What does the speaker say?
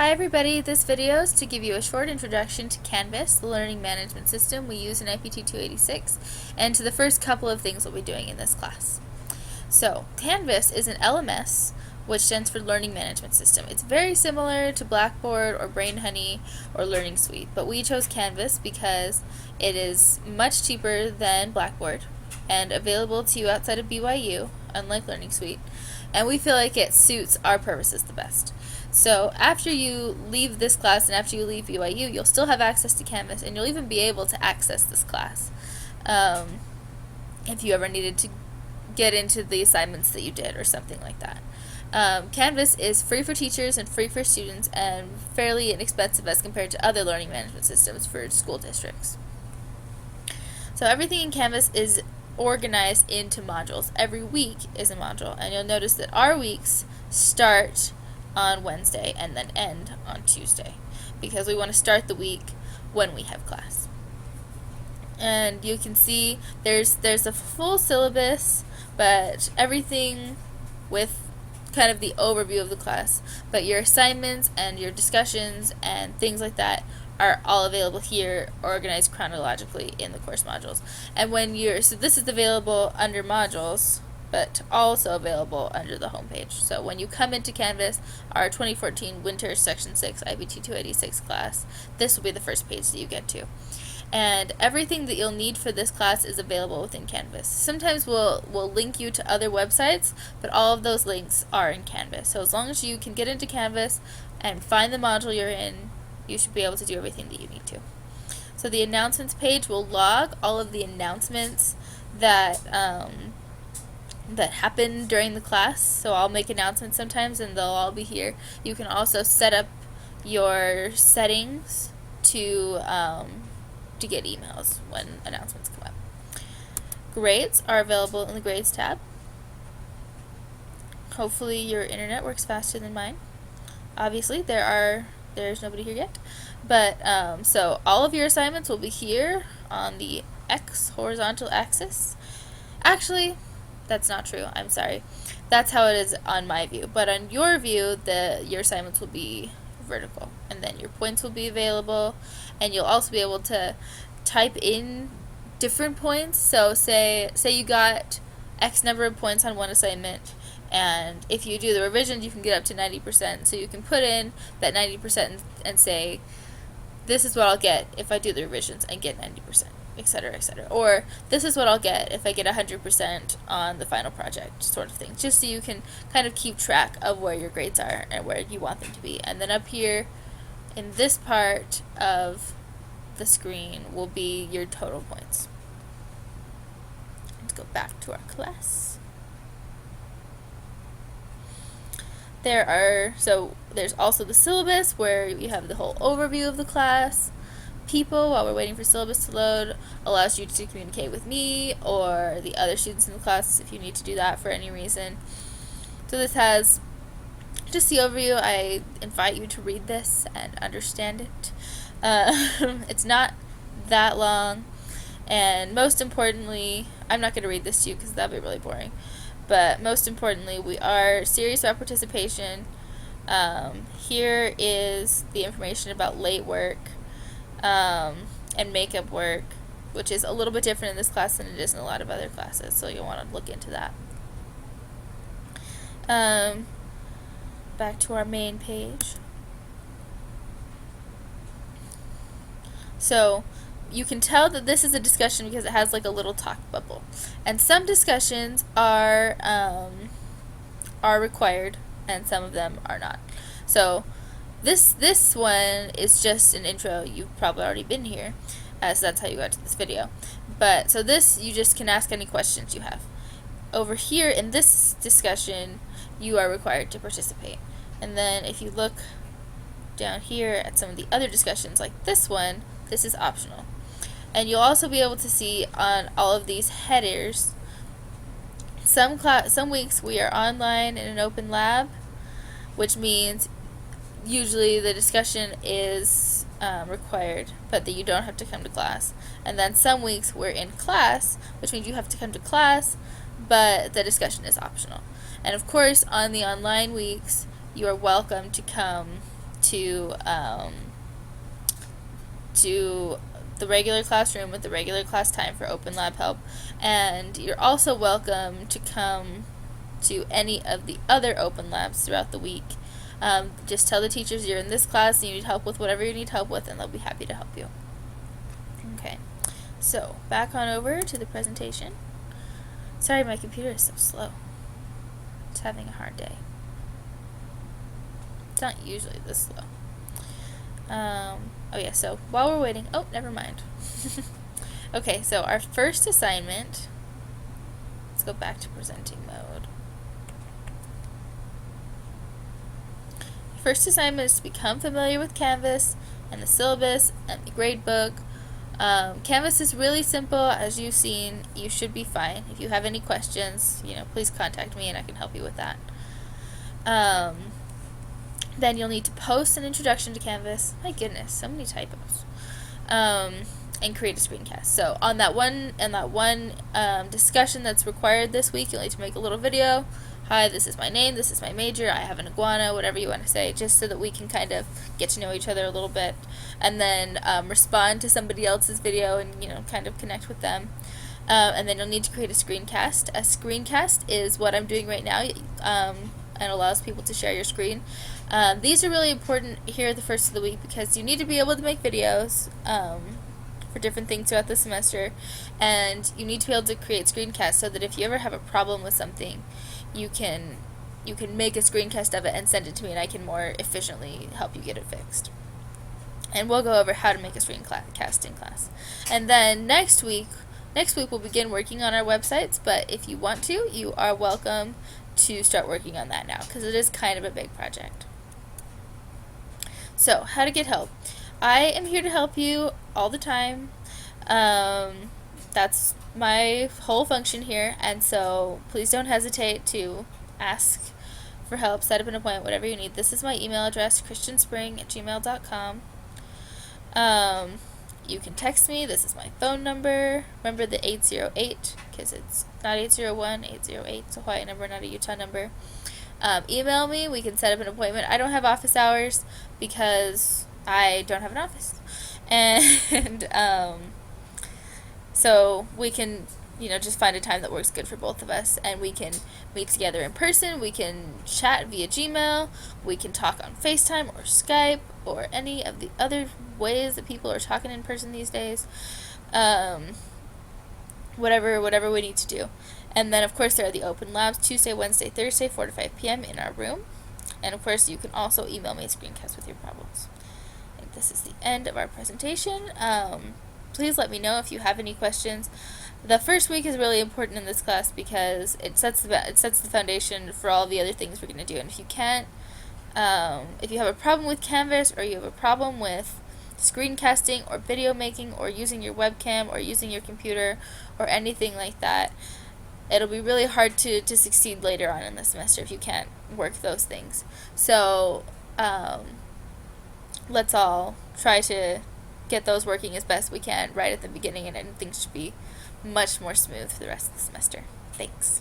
Hi everybody, this video is to give you a short introduction to Canvas, the learning management system we use in IPT 286, and to the first couple of things we'll be doing in this class. So, Canvas is an LMS, which stands for Learning Management System. It's very similar to Blackboard or BrainHoney or Learning Suite, but we chose Canvas because it is much cheaper than Blackboard and available to you outside of BYU, unlike Learning Suite, and we feel like it suits our purposes the best. So after you leave this class and after you leave BYU, you'll still have access to Canvas, and you'll even be able to access this class if you ever needed to get into the assignments that you did or something like that. Canvas is free for teachers and free for students and fairly inexpensive as compared to other learning management systems for school districts. So everything in Canvas is organized into modules. Every week is a module, and you'll notice that our weeks start on Wednesday and then end on Tuesday because we want to start the week when we have class. And you can see there's a full syllabus, but everything with kind of the overview of the class, but your assignments and your discussions and things like that are all available here, organized chronologically in the course modules. And so this is available under modules, but also available under the homepage. So when you come into Canvas, our 2014 Winter Section 6 IPT 286 class, this will be the first page that you get to. And everything that you'll need for this class is available within Canvas. Sometimes we'll link you to other websites, but all of those links are in Canvas. So as long as you can get into Canvas and find the module you're in, you should be able to do everything that you need to. So the announcements page will log all of the announcements that happen during the class. So I'll make announcements sometimes and they'll all be here. You can also set up your settings to get emails when announcements come up. Grades are available in the Grades tab. Hopefully your internet works faster than mine. Obviously there's nobody here yet, but so all of your assignments will be here on the X horizontal axis. Actually, that's not true. I'm sorry. That's how it is on my view. But on your view, your assignments will be vertical, and then your points will be available, and you'll also be able to type in different points. So say you got X number of points on one assignment, and if you do the revisions, you can get up to 90%. So you can put in that 90% and say, this is what I'll get if I do the revisions and get 90%. Etc., etc. Or this is what I'll get if I get 100% on the final project, sort of thing. Just so you can kind of keep track of where your grades are and where you want them to be. And then up here in this part of the screen will be your total points. Let's go back to our class. There's also the syllabus where you have the whole overview of the class. People, while we're waiting for syllabus to load, allows you to communicate with me or the other students in the class if you need to do that for any reason. So this has just the overview. I invite you to read this and understand it. It's not that long, and most importantly, I'm not going to read this to you because that would be really boring, but most importantly, we are serious about participation. Here is the information about late work and makeup work, which is a little bit different in this class than it is in a lot of other classes, so you'll want to look into that. Back to our main page. So you can tell that this is a discussion because it has like a little talk bubble, and some discussions are required and some of them are not. So this one is just an intro. You've probably already been here, so that's how you got to this video. But so this, you just can ask any questions you have. Over here in this discussion, you are required to participate. And then if you look down here at some of the other discussions like this one, this is optional. And you'll also be able to see on all of these headers, some weeks we are online in an open lab, which means usually the discussion is required, but that you don't have to come to class. And then some weeks we're in class, which means you have to come to class, but the discussion is optional. And of course, on the online weeks, you are welcome to come to to the regular classroom with the regular class time for open lab help, and you're also welcome to come to any of the other open labs throughout the week. Just tell the teachers you're in this class and you need help with whatever you need help with, and they'll be happy to help you. Okay, so back on over to the presentation. Sorry, my computer is so slow. It's having a hard day. It's not usually this slow. Oh yeah, so while we're waiting, oh, never mind. Okay, so our first assignment, let's go back to presenting mode. First assignment is to become familiar with Canvas and the syllabus and the gradebook. Canvas is really simple, as you've seen. You should be fine. If you have any questions, please contact me and I can help you with that. Then you'll need to post an introduction to Canvas. My goodness, so many typos. And create a screencast. So on that one discussion that's required this week, you'll need to make a little video. Hi, this is my name, this is my major, I have an iguana, whatever you want to say, just so that we can kind of get to know each other a little bit, and then respond to somebody else's video and kind of connect with them. And then you'll need to create a screencast. A screencast is what I'm doing right now, and allows people to share your screen. These are really important here the first of the week because you need to be able to make videos for different things throughout the semester, and you need to be able to create screencasts so that if you ever have a problem with something, you can make a screencast of it and send it to me, and I can more efficiently help you get it fixed. And we'll go over how to make a screencast in class. And then next week we'll begin working on our websites, but if you want to, you are welcome to start working on that now because it is kind of a big project. So, how to get help. I am here to help you all the time. That's my whole function here, and so please don't hesitate to ask for help, set up an appointment, whatever you need. This is my email address, christianspring@gmail.com. You can text me. This is my phone number. Remember the 808 because it's not 801, 808. It's a Hawaii number, not a Utah number. Email me. We can set up an appointment. I don't have office hours because I don't have an office. And so we can, just find a time that works good for both of us, and we can meet together in person, we can chat via Gmail, we can talk on FaceTime or Skype or any of the other ways that people are talking in person these days. Whatever we need to do. And then, of course, there are the open labs Tuesday, Wednesday, Thursday, 4 to 5 p.m. in our room. And, of course, you can also email me a screencast with your problems. And this is the end of our presentation. Please let me know if you have any questions. The first week is really important in this class because it sets the foundation for all the other things we're going to do. And if you can't, if you have a problem with Canvas or you have a problem with screencasting or video making or using your webcam or using your computer or anything like that, it'll be really hard to succeed later on in the semester if you can't work those things. So let's all try to get those working as best we can right at the beginning, and things should be much more smooth for the rest of the semester. Thanks.